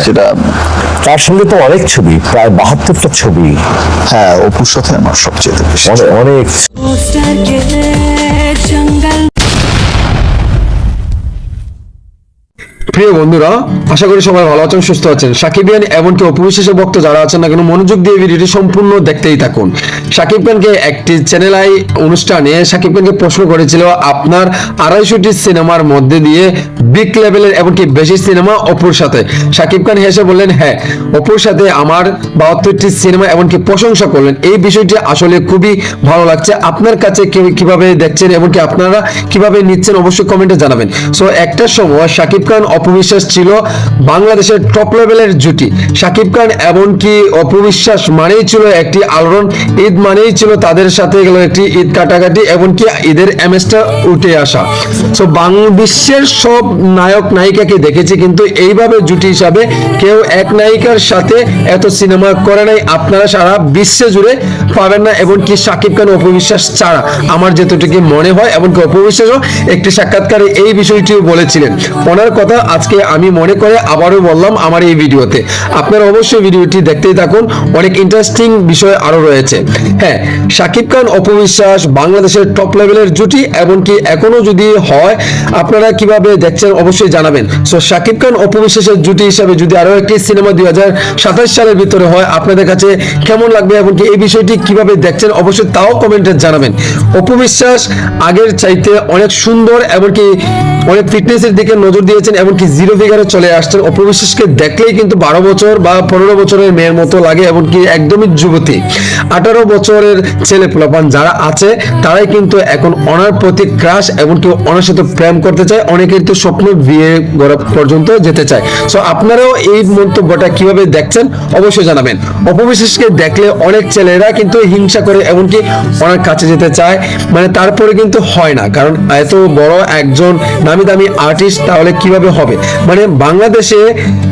সেটা তার সঙ্গে তো অনেক ছবি, প্রায় 72টা ছবি। হ্যাঁ, অপুর সাথে আমার সবচেয়ে বেশি অনেক पोस्टर के जंगल। প্রিয় বন্ধুরা, আশা করি সবাই ভালো আছেন, সুস্থ আছেন। সাকিবিয়ান এমনকি অপু বিশ্বাসের ভক্ত যারা আছেন না কেন, মনোযোগ দিয়ে ভিডিওটি সম্পূর্ণ দেখতেই থাকুন। সাকিব খানকে একটি চ্যানেল আই অনুষ্ঠানে সাকিব খানকে প্রশ্ন করেছিল, আপনার 250টি সিনেমার মধ্যে দিয়ে বিগ লেভেলের এমনকি বেশি সিনেমা অপুর সাথে। সাকিব খান হেসে বললেন, হ্যাঁ, অপুর সাথে আমার 72টি সিনেমা, এমনকি প্রশংসা করলেন। এই বিষয়টি আসলে খুবই ভালো লাগছে। আপনার কাছে কিভাবে দেখছেন এমনকি আপনারা কিভাবে নিচ্ছেন অবশ্যই কমেন্টে জানাবেন। সো একটা সময় সাকিব খান অপু বিশ্বাস ছিল বাংলাদেশের টপ লেভেলের জুটি। সাকিব খান এমনকি অপু বিশ্বাস মানেই ছিল একটি আলোড়ন, ঈদ মানেই ছিল তাদের সাথে গেল একটি ঈদ কাটাকাটি, এমনকি ঈদের এমএসটা উঠে আসা। সো বিশ্বের সব নায়ক নায়িকাকে দেখেছি, কিন্তু এইভাবে জুটি হিসাবে কেউ এক নায়িকার সাথে এত সিনেমা করে নাই, আপনারা সারা বিশ্বে জুড়ে পাবেন না, এমনকি সাকিব খান অপু বিশ্বাস ছাড়া আমার যেটুকু মনে হয়। এমনকি অপু বিশ্বাসও একটি সাক্ষাৎকারে এই বিষয়টিও বলেছিলেন। ওনার কথা আজকে আমি মনে করে আবারও বললাম আমার এই ভিডিওতে। আপনারা অবশ্যই ভিডিওটি দেখতেই থাকুন, অনেক ইন্টারেস্টিং বিষয় আরো রয়েছে। হ্যাঁ, সাকিব খান অপু বিশ্বাস বাংলাদেশের টপ লেভেলের জুটি, এমনকি এখনো যদি হয় আপনারা কিভাবে দেখছেন অবশ্যই জানাবেন। সো সাকিব খান অপু বিশ্বাসের জুটি হিসাবে যদি আরো একটি সিনেমা 2027 সালের ভিতরে হয়, আপনাদের কাছে কেমন লাগবে এমনকি এই বিষয়টি কিভাবে দেখছেন অবশ্যই তাও কমেন্টে জানাবেন। অপু বিশ্বাস আগের চাইতে অনেক সুন্দর, এমনকি অনেক ফিটনেসের দিকে নজর দিয়েছেন, এমনকি জিরো ফিগারে চলে আসছেন। অপু বিশ্বাসকে দেখলেই কিন্তু 12 বছর বা 15 বছরের মেয়ের মতো লাগে, এমনকি একদমই যুবতী। 18 বছরের ছেলে পোলাপান যারা আছে তারাই কিন্তু এখন ওনার প্রতি ক্রাশ, এমনকি ওনার সাথে প্রেম করতে চায়, অনেকের তো স্বপ্ন বিয়ে করা পর্যন্ত যেতে চায়। সো আপনারাও এই মন্তব্যটা কিভাবে দেখছেন অবশ্যই জানাবেন। অপু বিশ্বাসকে দেখলে অনেক ছেলেরা কিন্তু হিংসা করে, এমনকি ওনার কাছে যেতে চায়, মানে তারপরে কিন্তু হয় না, কারণ এত বড় একজন নামি দামি আর্টিস্ট, তাহলে কিভাবে হবে? মানে বাংলাদেশে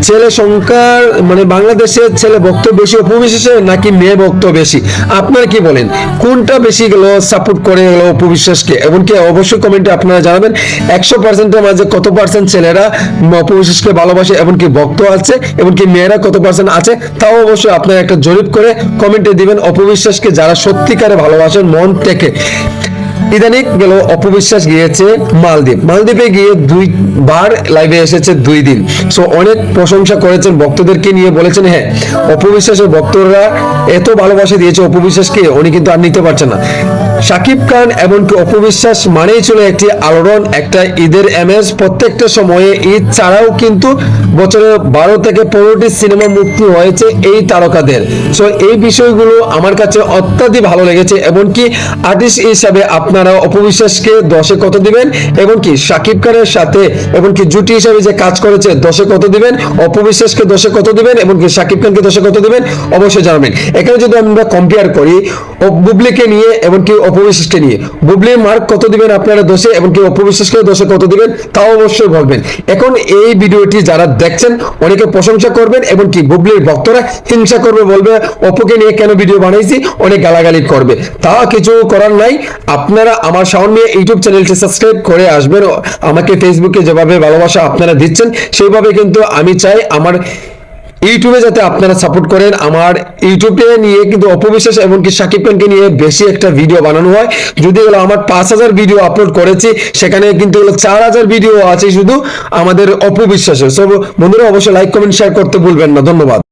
ছেলে সংখ্যার, মানে বাংলাদেশে ছেলে ভক্ত বেশি অপু বিশ্বাসের নাকি মেয়ে ভক্ত বেশি? আপনারা কি বলেন, কোনটা বেশি গেল সাপোর্ট করে গেল অপু বিশ্বাসকে? এমনকি অবশ্যই কমেন্টে আপনারা জানাবেন 100%-এর মাঝে কত পার্সেন্ট ছেলেরা অপু বিশ্বাসকে ভালোবাসে, এমনকি ভক্ত আছে, এমনকি মেয়েরা কত পার্সেন্ট আছে, তাও অবশ্যই আপনারা একটা জরিপ করে কমেন্টে দিবেন। অপু বিশ্বাসকে যারা সত্যিকারে ভালোবাসেন মন থেকে। ইদানিং গেল অপু বিশ্বাস গিয়েছে মালদ্বীপে গিয়ে 2বার লাইভে এসেছে 2 দিন। সো অনেক প্রশংসা করেছেন, ভক্তদেরকে নিয়ে বলেছেন, হ্যাঁ, অপু বিশ্বাসের ভক্তরা এত ভালোবাসা দিয়েছে অপু বিশ্বাসকে, উনি কিন্তু আর নিতে পারছেন না। সাকিব খান এমনকি অপু বিশ্বাস মানেই ছিল একটি আলোড়ন, একটা ঈদের এমএস। প্রত্যেকটা সময়ে ঈদ ছাড়াও কিন্তু বছরে 12 থেকে 15টি সিনেমা মুক্তি হয়েছে এই তারকাদের। সো এই বিষয়গুলো আমার কাছে অত্যাধিক ভালো লেগেছে। এমনকি আর্টিস্ট হিসাবে আপনারা অপু বিশ্বাসকে 10-এ কত দিবেন, এমনকি সাকিব খানের সাথে এমনকি জুটি হিসাবে যে কাজ করেছে 10-এ কত দিবেন, অপু বিশ্বাসকে 10-এ কত দিবেন, এমনকি সাকিব খানকে 10-এ কত দিবেন অবশ্যই জানাবেন। এখানে যদি আমরা কম্পেয়ার করি বুবলিকে নিয়ে এমনকি অপু বিশ্বাসকে নিয়ে, বুবলির মার্ক কত দিবেন আপনারা 10-এ, এমনকি অপু বিশ্বাসকে 10-এ কত দিবেন তাও অবশ্যই বলবেন। এখন এই ভিডিওটি যারা দেখছেন অনেকে প্রশংসা করবেন, এমনকি বুবলির ভক্তরা হিংসা করবে, বলবে অপুকে নিয়ে কেন ভিডিও বানাইছি, অনেক গালাগালি করবে। তা কিছু করার নাই, আপনারা আমার শাওন মিয়া ইউটিউব চ্যানেলটি সাবস্ক্রাইব করে আসবেন। আমাকে ফেসবুকে যেভাবে ভালোবাসা আপনারা দিচ্ছেন সেইভাবে কিন্তু আমি চাই আমার ইউটিউবে যাতে আপনারা সাপোর্ট করেন। আমার ইউটিউবে নিয়ে কিন্তু অপু বিশ্বাস এমনকি সাকিব খানকে নিয়ে বেশি একটা ভিডিও বানানো হয়। যদি হলো আমার 5000 ভিডিও আপলোড করেছি, সেখানে কিন্তু হলো 4000 ভিডিও আছে শুধু আমাদের অপু বিশ্বাসের। সব বন্ধুরা অবশ্যই লাইক কমেন্ট শেয়ার করতে ভুলবেন না। ধন্যবাদ।